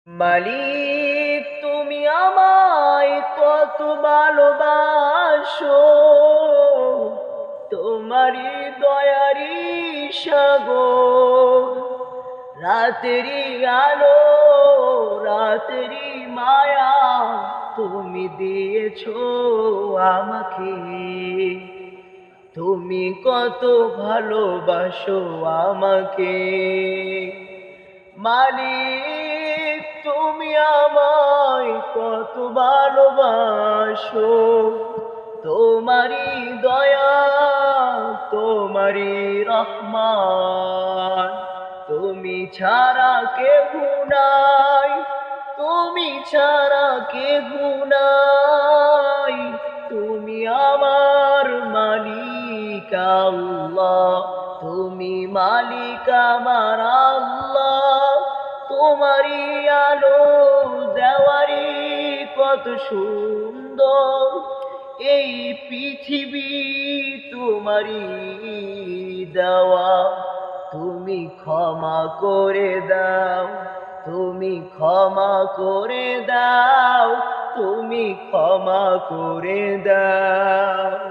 মালিক তুমি আমায় কত ভালোবাসো, তোমারই দয়ারি সাগর। রাতেরি আলো রাতেরি মায়া তুমি দিয়েছো আমাকে। তুমি কত ভালোবাসো আমাকে। মালিক তুমি আমায় কত ভালোবাসো, তোমারই দয়া তোমারই রহমান। তুমি ছাড়া কেহ নাই, তুমি ছাড়া কেহ নাই। তুমি আমার মালিক আল্লাহ, তুমি মালিক আমার আল্লাহ। তোমারই আলো দেওয়ারি কত সুন্দর, এই পৃথিবী তোমারই দেওয়া। তুমি ক্ষমা করে দাও, তুমি ক্ষমা করে দাও, তুমি ক্ষমা করে দাও।